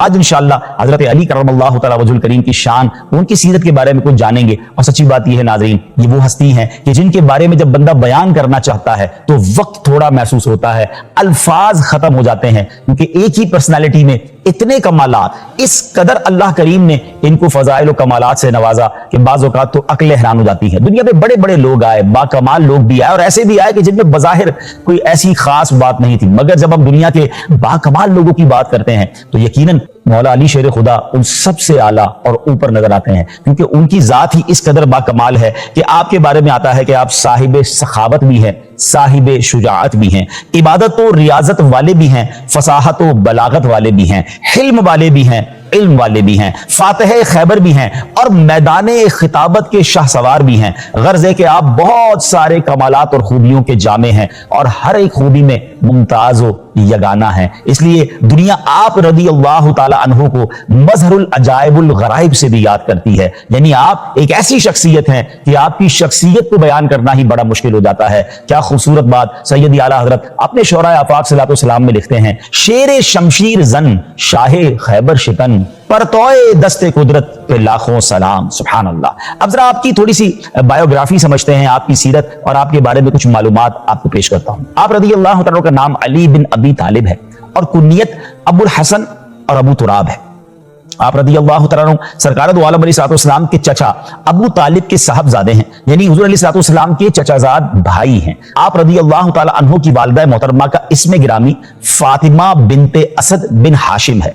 آج انشاءاللہ حضرت علی کرم اللہ تعالی وجہ الکریم کی شان، ان کی سیرت کے بارے میں کچھ جانیں گے. اور سچی بات یہ ہے ناظرین، یہ وہ ہستی ہیں کہ جن کے بارے میں جب بندہ بیان کرنا چاہتا ہے تو وقت تھوڑا محسوس ہوتا ہے، الفاظ ختم ہو جاتے ہیں، کیونکہ ایک ہی پرسنالٹی میں اتنے کمالات، اس قدر اللہ کریم نے ان کو فضائل و کمالات سے نوازا کہ بعض اوقات تو عقل حیران ہو جاتی ہے. دنیا میں بڑے بڑے لوگ آئے، با کمال لوگ بھی آئے، اور ایسے بھی آئے کہ جن میں بظاہر کوئی ایسی خاص بات نہیں تھی، مگر جب ہم دنیا کے با کمال لوگوں کی بات کرتے ہیں تو یقیناً مولا علی شیر خدا ان سب سے اعلیٰ اور اوپر نظر آتے ہیں، کیونکہ ان کی ذات ہی اس قدر با کمال ہے کہ آپ کے بارے میں آتا ہے کہ آپ صاحب سخاوت بھی ہیں، صاحب شجاعت بھی ہیں، عبادت و ریاضت والے بھی ہیں، فصاحت و بلاغت والے بھی ہیں، حلم والے بھی ہیں، علم والے بھی ہیں، فاتح خیبر بھی ہیں، اور میدان خطابت کے شاہ سوار بھی ہیں. غرض ہے کہ آپ بہت سارے کمالات اور خوبیوں کے جامع ہیں، اور ہر ایک خوبی میں ممتاز و یگانہ ہیں. اس لیے دنیا آپ رضی اللہ تعالی عنہ کو مظہر العجائب الغرائب سے بھی یاد کرتی ہے. یعنی آپ ایک ایسی شخصیت ہیں کہ آپ کی شخصیت کو بیان کرنا ہی بڑا مشکل ہو جاتا ہے. کیا خوبصورت بات سیدی اعلیٰ حضرت اپنے شعراء آفاق صلی اللہ علیہ وسلم میں لکھتے ہیں: شیر شمشیر زن شاہ خیبر شکن پرتوئے دست قدرت پہ لاکھوں سلام. سبحان اللہ. اب ذرا آپ کی تھوڑی سی بایوگرافی سمجھتے ہیں، آپ کی سیرت اور آپ کے بارے میں کچھ معلومات آپ کو پیش کرتا ہوں. آپ رضی اللہ تعالیٰ کا نام علی بن ابی طالب ہے، اور کنیت ابو الحسن اور ابو تراب ہے. آپ رضی اللہ تعالیٰ سرکار دو عالم علیہ السلام کے چچا ابو طالب کے صاحبزادے ہیں، یعنی حضور علیہ السلام کے چچا زاد بھائی ہیں. آپ رضی اللہ تعالیٰ عنہ کی والدہ محترمہ کا اسم گرامی فاطمہ بنت اسد بن ہاشم ہے،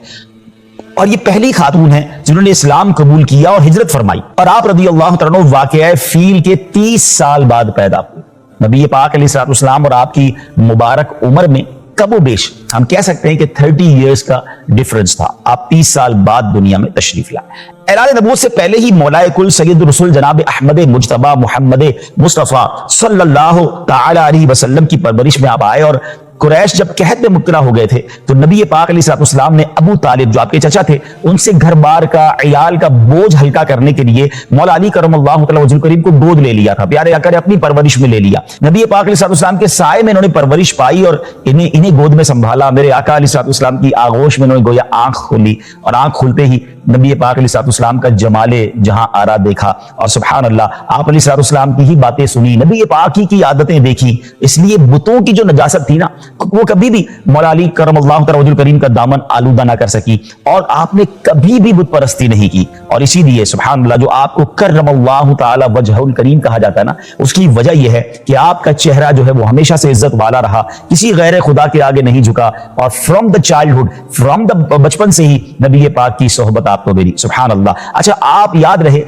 اور یہ پہلی خاتون ہیں جنہوں نے اسلام قبول کیا اور ہجرت فرمائی. اور آپ رضی اللہ تعالیٰ عنہ واقعہ فیل کے 30 سال بعد پیدا ہوئے. نبی پاک علیہ السلام اور آپ کی مبارک عمر میں کم و بیش ہم کہہ سکتے ہیں کہ 30 ایئرز کا ڈیفرنس تھا. آپ 30 سال بعد دنیا میں تشریف لائے. اعلان نبوت سے پہلے ہی مولا کل سید الرسول جناب احمد مجتبی محمد مصطفیٰ صلی اللہ تعالی علیہ وسلم کی پرورش میں آپ آئے، اور قریش جب قحط میں مبتلا ہو گئے تھے تو نبی پاک علیہ السلام نے ابو طالب جو آپ کے چچا تھے ان سے گھر بار کا، عیال کا بوجھ ہلکا کرنے کے لیے مولا علی کرم اللہ تعالی وجہ الکریم کو گود لے لیا تھا، پیارے آقا نے اپنی پرورش میں لے لیا. نبی پاک علیہ السلام کے سائے میں انہوں نے پرورش پائی اور انہیں گود میں سنبھالا. میرے آقا علیہ السلام کی آغوش میں انہوں نے گویا آنکھ کھولی، اور آنکھ کھلتے ہی نبی پاک علیہ السلام کا جمال جہاں آرا دیکھا، اور سبحان اللہ آپ علیہ السلام کی ہی باتیں سنی، نبی پاک کی عادتیں دیکھی. اس لیے بتوں کی جو نجاست تھی نا، وہ کبھی بھی مولا علی کرم اللہ تعالی وجہ الکریم کا دامن آلودہ نہ کر سکی، اور آپ نے کبھی بھی بت پرستی نہیں کی. اور اسی لیے سبحان اللہ جو آپ کو کرم اللہ تعالی وجہ الکریم کہا جاتا ہے نا، اس کی وجہ یہ ہے کہ آپ کا چہرہ جو ہے وہ ہمیشہ سے عزت والا رہا، کسی غیر خدا کے آگے نہیں جھکا، اور from the childhood, from the بچپن سے ہی نبی پاک کی صحبت آپ کو ملی. سبحان اللہ. اچھا آپ یاد رہے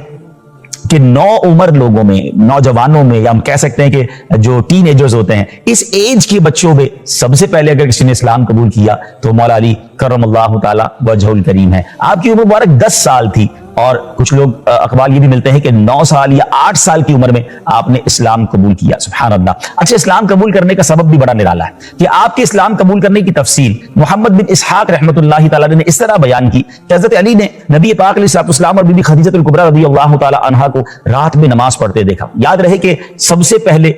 کہ نو عمر لوگوں میں، نوجوانوں میں، یا ہم کہہ سکتے ہیں کہ جو ٹین ایجرز ہوتے ہیں، اس ایج کے بچوں میں سب سے پہلے اگر کسی نے اسلام قبول کیا تو مولا علی کرم اللہ تعالی وجہ الکریم ہے. آپ کی عمر مبارک 10 سال تھی، اور کچھ لوگ اقوال یہ بھی ملتے ہیں کہ 9 سال یا 8 سال کی عمر میں آپ نے اسلام قبول کیا. سبحان اللہ. اچھا اسلام قبول کرنے کا سبب بھی بڑا نرالا ہے کہ آپ کے اسلام قبول کرنے کی تفصیل محمد بن اسحاق رحمۃ اللہ تعالی نے اس طرح بیان کی کہ حضرت علی نے نبی پاک علیہ السلام اور بی بی خدیجہ الکبریٰ رضی اللہ تعالی عنہا کو رات میں نماز پڑھتے دیکھا. یاد رہے کہ سب سے پہلے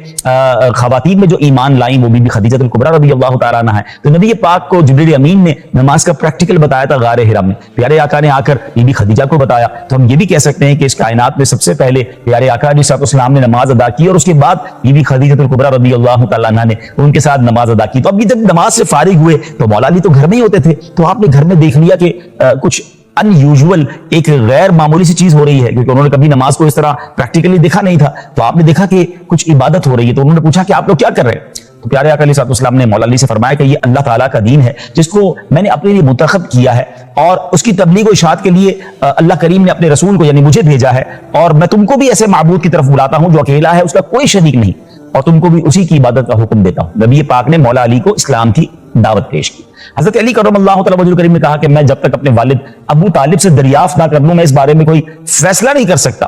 خواتین میں جو ایمان لائیں وہ بی بی خدیجہ الکبریٰ رضی اللہ تعالی عنہا ہے. تو نبی پاک کو جبریل امین نے نماز کا پریکٹیکل بتایا تھا غار حرا میں. پیارے آقا نے آ کر بی بی خدیجہ کو بتایا. تو ہم یہ بھی کہہ سکتے ہیں کہ اس کائنات میں سب سے پہلے پیارے آقا علیہ السلام نے نماز ادا کی، اور اس کے بعد بی بی خدیجہ الکبریٰ رضی اللہ تعالی عنہا نے ان کے ساتھ نماز ادا کی. تو اب یہ جب نماز سے فارغ ہوئے تو مولا علی تو گھر میں ہی ہوتے تھے، تو آپ نے گھر میں دیکھ لیا کہ کچھ ان یوزول، ایک غیر معمولی سی چیز ہو رہی ہے، کیونکہ انہوں نے کبھی نماز کو اس طرح پریکٹیکلی دیکھا نہیں تھا. تو آپ نے دیکھا کہ کچھ عبادت ہو رہی ہے، تو انہوں نے پوچھا کہ آپ لوگ کیا کر رہے ہیں؟ تو پیارے آقا علیہ السلام نے مولا علی سے فرمایا کہ یہ اللہ تعالیٰ کا دین ہے جس کو میں نے اپنے لیے منتخب کیا ہے، اور اس کی تبلیغ و اشاعت کے لیے اللہ کریم نے اپنے رسول کو یعنی مجھے بھیجا ہے، اور میں تم کو بھی ایسے معبود کی طرف بلاتا ہوں جو اکیلا ہے، اس کا کوئی شریک نہیں، اور تم کو بھی اسی کی عبادت کا حکم دیتا ہوں. نبی پاک نے مولا علی کو اسلام کی دعوت پیش کی. حضرت علی کرم اللہ تعالی وجہ الکریم نے کہا کہ میں جب تک اپنے والد ابو طالب سے دریافت نہ کر لوں میں اس بارے میں کوئی فیصلہ نہیں کر سکتا.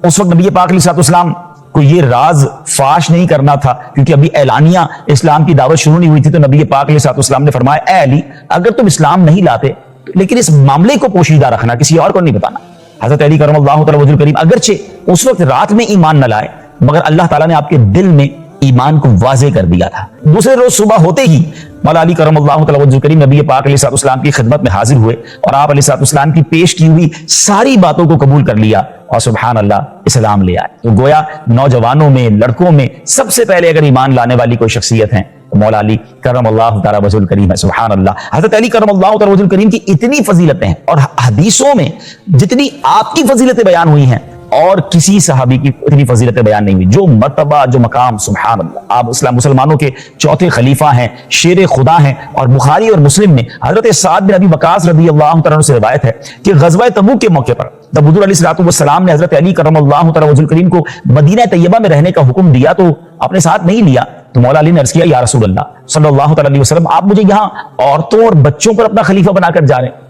اس وقت نبی پاک علیہ السلام کو یہ راز فاش نہیں کرنا تھا، کیونکہ ابھی اعلانیہ اسلام کی دعوت شروع نہیں ہوئی تھی. تو نبی پاک علیہ السلام نے فرمایا اے علی اگر تم اسلام نہیں لاتے لیکن اس معاملے کو پوشیدہ رکھنا، کسی اور کو نہیں بتانا. حضرت علی کرم اللہ تعالی وجہ الکریم اگرچہ اس وقت رات میں ایمان نہ لائے، مگر اللہ تعالیٰ نے آپ کے دل میں ایمان کو واضح کر دیا تھا. دوسرے روز صبح ہوتے ہی مولا علی کرم اللہ تعالی وجہ کریم نبی پاک علیہ السلام کی خدمت میں حاضر ہوئے اور آپ علیہ السلام کی پیش کی ہوئی ساری باتوں کو قبول کر لیا اور سبحان اللہ اسلام لے آئے. تو گویا نوجوانوں میں، لڑکوں میں سب سے پہلے اگر ایمان لانے والی کوئی شخصیت ہے تو مولا علی کرم اللہ تعالی وجہ الکریم ہے. سبحان اللہ. حضرت علی کرم اللہ تعالی وجہ الکریم کی اتنی فضیلتیں ہیں اور حدیثوں میں جتنی آپ کی فضیلتیں بیان ہوئی ہیں اور کسی صحابی کی اتنی فضیلتیں بیان نہیں ہوئی. جو مرتبہ، جو مقام، سبحان اللہ. آپ اسلام مسلمانوں کے چوتھے خلیفہ ہیں، شیر خدا ہیں. اور بخاری اور مسلم میں حضرت سعد بن ابی وقاص رضی اللہ تعالیٰ عنہ سے روایت ہے کہ غزوہ تبوک کے موقع پر جب حضور علیہ السلام نے حضرت علی کرم اللہ تعالیٰ وجہ الکریم کو مدینہ طیبہ میں رہنے کا حکم دیا تو اپنے ساتھ نہیں لیا. تو مولا علی نے عرض کیا یا رسول اللہ صلی اللہ تعالیٰ علیہ وسلم، آپ مجھے یہاں عورتوں اور بچوں پر اپنا خلیفہ بنا کر جا رہے ہیں.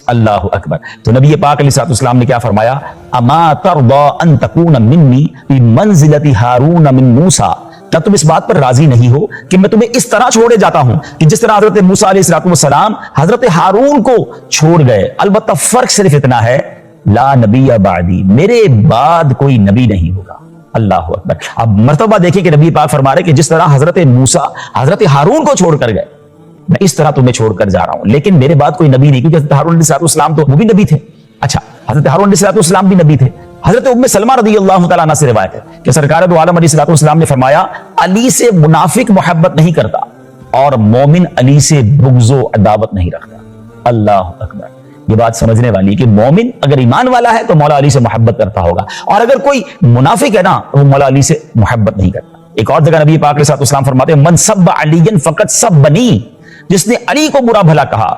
اللہ اکبر. تو نبی پاک علیہ السلام نے کیا فرمایا؟ اما ترضى ان تكون مني بمنزلة هارون من موسى، کیا تم اس بات پر راضی نہیں ہو کہ میں تمہیں اس طرح چھوڑے جاتا ہوں کہ جس طرح حضرت موسیٰ علیہ السلام حضرت ہارون کو چھوڑ گئے. البتہ فرق صرف اتنا ہے لا نبی بعدی، میرے بعد کوئی نبی نہیں ہوگا. اللہ اکبر. اب مرتبہ دیکھیں کہ نبی پاک فرما رہے کہ جس طرح حضرت موسیٰ حضرت ہارون کو چھوڑ کر گئے، میں اس طرح تمہیں چھوڑ کر جا رہا ہوں، لیکن میرے بعد کوئی نبی نہیں. کیونکہ حضرت ہارون علیہ السلام تو وہ بھی نبی تھے. اچھا، حضرت ہارون علیہ السلام بھی نبی تھے. حضرت ام سلمہ رضی اللہ تعالیٰ عنہ سے روایت ہے کہ سرکار دو عالم علیہ السلام نے فرمایا علی سے منافق محبت نہیں کرتا اور مومن علی سے بغض و عداوت نہیں رکھتا. اللہ اکبر. یہ بات سمجھنے والی کہ مومن اگر ایمان والا ہے تو مولا علی سے محبت کرتا ہوگا، اور اگر کوئی منافق ہے نا تو وہ مولا علی سے محبت نہیں کرتا. ایک اور جگہ نبی پاک علیہ السلام فرماتے ہیں من سب علی فقط سبنی، جس نے علی کو برا بھلا کہا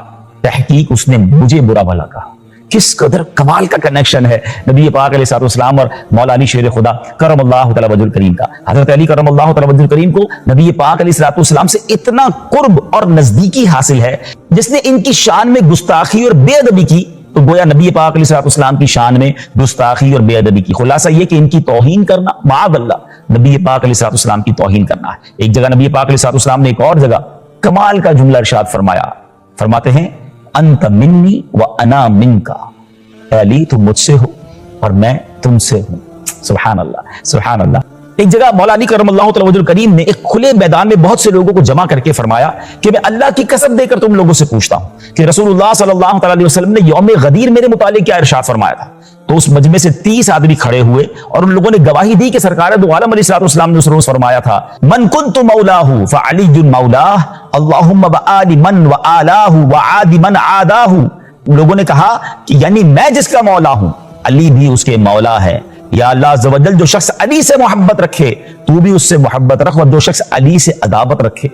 تحقیق اس نے مجھے برا بھلا کہا. کس قدر کمال کا کنیکشن ہے نبی پاک علیہ السلام اور مولا علی شیر خدا کرم اللہ تعالی وجہ الکریم کا. حضرت علی کرم اللہ تعالی وجہ الکریم کو نبی پاک علیہ السلام سے اتنا قرب اور نزدیکی حاصل ہے، جس نے ان کی شان میں گستاخی اور بے ادبی کی تو گویا نبی پاک علیہ السلام کی شان میں گستاخی اور بے ادبی کی. خلاصہ یہ کہ ان کی توہین کرنا معاذ اللہ نبی پاک علیہ السلام کی توہین کرنا ہے. ایک جگہ نبی پاک علیہ السلام نے ایک اور جگہ کمال کا جملہ ارشاد فرمایا. فرماتے ہیں انت منی و انا منکا، اے علی تم مجھ سے ہو اور میں تم سے ہوں. سبحان اللہ سبحان اللہ. ایک جگہ مولا علی کرم اللہ تعالی وجہ الکریم نے ایک کھلے میدان میں بہت سے لوگوں کو جمع کر کے فرمایا کہ میں اللہ کی قسم دے کر تم لوگوں سے پوچھتا ہوں کہ رسول اللہ صلی اللہ تعالی علیہ وسلم نے یوم غدیر میرے متعلق کیا ارشاد فرمایا تھا. تو اس مجمع سے 30 آدمی کھڑے ہوئے اور ان لوگوں نے گواہی دی کہ سرکار دو عالم علیہ السلام نے اس روز فرمایا تھا من کنت مولاہ فعلی مولاہ اللہم بآل من وآلاہ وعاد من عاداہ. لوگوں نے کہا کہ یعنی میں جس کا مولا ہوں علی بھی اس کے مولا ہے. یا اللہ عز و جل جو شخص علی سے محبت رکھے تو بھی اس سے محبت رکھ، اور جو شخص علی سے عداوت رکھے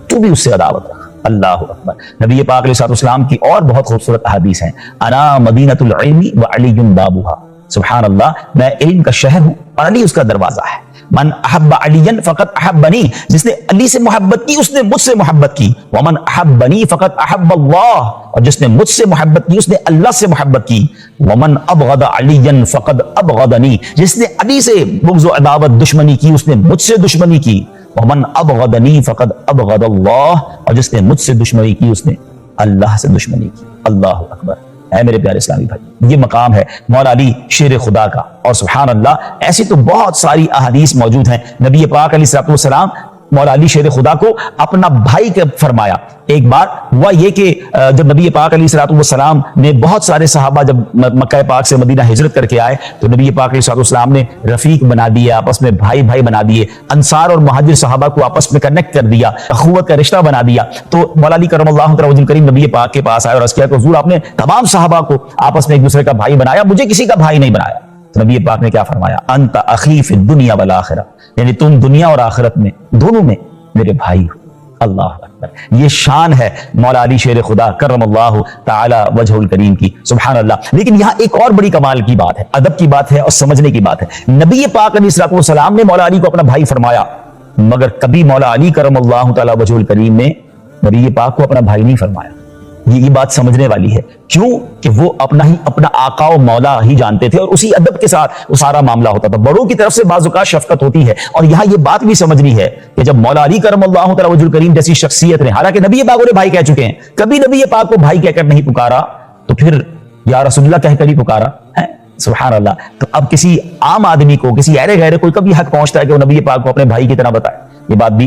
تو بھی اس سے عداوت رکھ. اللہ اکبر. نبی پاک علیہ السلام کی اور بہت خوبصورت احادیث ہیں. انا مدینۃ العلم وعلی بابھا. سبحان اللہ. میں علم کا شہر ہوں اور علی اس کا دروازہ ہے. من احب علی فقط احبنی، جس نے علی سے محبت کی اس نے مجھ سے محبت کی. ومن احبنی فقط احب اللہ، اور جس نے مجھ سے محبت کی اس نے اللہ سے محبت کی. ومن ابغض علی فقط ابغضنی، جس نے علی سے بغض و عداوت دشمنی کی اس نے مجھ سے دشمنی کی. ومن ابغضنی فقط ابغض اللہ، اور جس نے مجھ سے دشمنی کی اس نے اللہ سے دشمنی کی. اللہ اکبر. اے میرے پیارے اسلامی بھائی، یہ مقام ہے مولا علی شیر خدا کا. اور سبحان اللہ ایسی تو بہت ساری احادیث موجود ہیں. نبی پاک علیہ السلام مولا علی شیر خدا کو اپنا بھائی کا فرمایا. ایک بار ہوا یہ کہ جب نبی پاک علیہ السلام نے بہت سارے صحابہ جب مکہ پاک سے مدینہ ہجرت کر کے آئے تو نبی پاک علیہ السلام نے رفیق بنا دیے، آپس میں بھائی بھائی بنا دیے. انصار اور مہاجر صحابہ کو آپس میں کنیکٹ کر دیا، اخوت کا رشتہ بنا دیا. تو مولا علی کرم اللہ تعالی وجہ الکریم نبی پاک کے پاس آئے اور عرض کیا کہ حضور آپ نے تمام صحابہ کو آپس میں ایک دوسرے کا بھائی بنایا، مجھے کسی کا بھائی نہیں بنایا. تو نبی پاک نے کیا فرمایا؟ انت اخی فی الدنیا والآخرہ، یعنی تم دنیا اور آخرت میں دونوں میں میرے بھائی ہو. اللہ اکبر. یہ شان ہے مولا علی شیر خدا کرم اللہ تعالی وجہ الکریم کی. سبحان اللہ. لیکن یہاں ایک اور بڑی کمال کی بات ہے، ادب کی بات ہے اور سمجھنے کی بات ہے. نبی پاک علیہ السلام نے مولا علی کو اپنا بھائی فرمایا، مگر کبھی مولا علی کرم اللہ تعالی وجہ الکریم نے نبی پاک کو اپنا بھائی نہیں فرمایا. یہ بات سمجھنے والی ہے. کیوں کہ وہ اپنا آقا و مولا ہی جانتے تھے اور اسی ادب کے ساتھ وہ سارا معاملہ ہوتا تھا. بڑوں کی طرف سے بعض اوقات شفقت ہوتی ہے، اور یہاں یہ بات بھی سمجھنی ہے کہ جب مولا علی کرم اللہ تعالی وجہ الکریم جیسی شخصیت نے، حالانکہ نبی پاک انہیں بھائی کہہ چکے ہیں، کبھی نبی پاک کو بھائی کہہ کر نہیں پکارا تو پھر یا رسول اللہ کہہ کر ہی پکارا ہے. سبحان اللہ. تو اب کسی عام آدمی کو، کسی ایرے غیرے کوئی کبھی حق پہنچتا ہے کہ وہ نبی پاک کو اپنے بھائی کی طرح بتائے؟ یہ بات بھی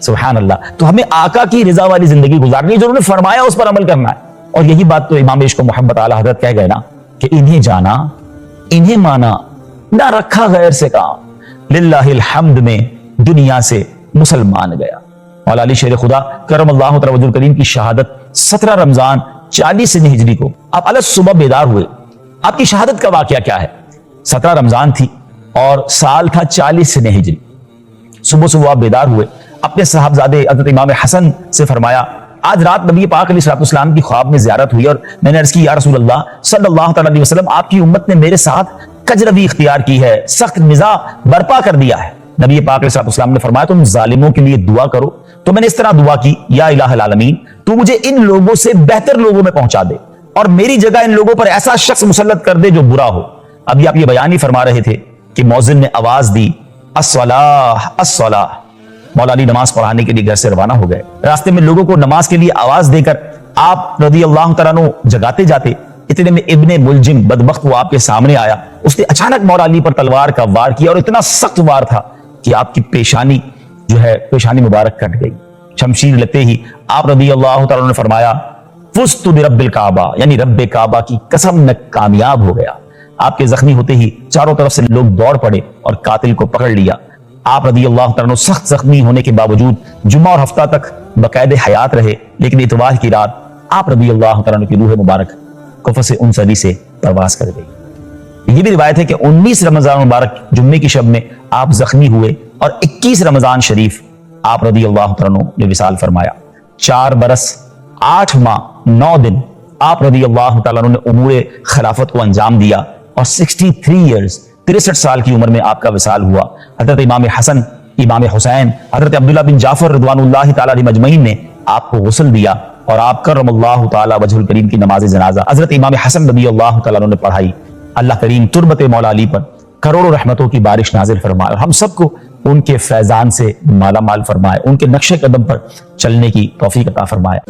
سبحان اللہ. تو ہمیں آقا کی رضا والی زندگی گزارنی ہے، جو انہوں نے فرمایا اس پر عمل کرنا ہے. اور یہی بات تو امام عشق و محبت اعلیٰ حضرت کہہ گئے نا کہ انہیں جانا انہیں مانا نہ رکھا غیر سے کام، للہ الحمد میں دنیا سے مسلمان گیا. مولا علی شیر خدا کرم اللہ تعالی وجہ کریم کی شہادت 17 رمضان 40 ہجری کو آپ الگ صبح بیدار ہوئے. آپ کی شہادت کا واقعہ کیا ہے؟ 17 رمضان تھی اور سال تھا 40 ہجری. صبح صبح آپ بیدار ہوئے، اپنے صاحبزادے حضرت امام حسن سے فرمایا آج رات نبی پاک علیہ الصلوۃ والسلام کی خواب میں زیارت ہوئی اور میں نے عرض کی یا رسول اللہ صلی اللہ تعالی علیہ وسلم آپ کی امت نے میرے ساتھ کجروی اختیار کی ہے، سخت نزاع برپا کر دیا ہے. نبی پاک علیہ الصلوۃ والسلام نے فرمایا تم ظالموں کے لیے دعا کرو. تو میں نے اس طرح دعا کی یا الہ العالمین تو مجھے ان لوگوں سے بہتر لوگوں میں پہنچا دے اور میری جگہ ان لوگوں پر ایسا شخص مسلط کر دے جو برا ہو. ابھی آپ یہ بیان ہی فرما رہے تھے کہ مؤذن نے آواز دی الصلاۃ الصلاۃ. مولا علی نماز پڑھانے کے لیے گھر سے روانہ ہو گئے. راستے میں لوگوں کو نماز کے لیے آواز دے کر آپ رضی اللہ تعالیٰ عنہ جگاتے جاتے. اتنے میں ابن ملجم بدبخت وہ آپ کے سامنے آیا. اس نے اچانک مولا علی پر تلوار کا وار کیا اور اتنا سخت وار تھا کہ آپ کی پیشانی جو ہے پیشانی مبارک کٹ گئی. شمشیر لگتے ہی آپ رضی اللہ تعالیٰ عنہ نے فرمایا فزت برب الکعبہ، یعنی رب کعبہ کی قسم میں کامیاب ہو گیا. آپ کے زخمی ہوتے ہی چاروں طرف سے لوگ دوڑ پڑے اور قاتل کو پکڑ لیا. آپ رضی اللہ تعالیٰ عنہ سخت زخمی ہونے کے باوجود جمعہ اور ہفتہ تک باقاعدہ حیات رہے، لیکن اتوار کی رات آپ رضی اللہ تعالیٰ عنہ کی روح مبارک کفر انصری سے پرواز کر گئی. یہ بھی روایت ہے کہ 19 رمضان مبارک جمعے کی شب میں آپ زخمی ہوئے اور 21 رمضان شریف آپ رضی اللہ تعالیٰ عنہ نے وصال فرمایا. 4 برس 8 ماہ 9 دن آپ رضی اللہ تعالیٰ عنہ نے امور خلافت کو انجام دیا اور 63 ایئرز 63 سال کی عمر میں آپ کا وصال ہوا. حضرت امام حسن، امام حسین، حضرت عبداللہ بن جعفر رضوان اللہ تعالیٰ علیہ مجمعین نے آپ کو غسل دیا اور آپ کرم اللہ تعالیٰ وجہ الکریم کی نماز جنازہ حضرت امام حسن رضی اللہ تعالیٰ عنہ نے پڑھائی. اللہ کریم تربت مولا علی پر کروڑوں رحمتوں کی بارش نازل فرمائے اور ہم سب کو ان کے فیضان سے مالا مال فرمائے، ان کے نقش قدم پر چلنے کی توفیق عطا فرمائے.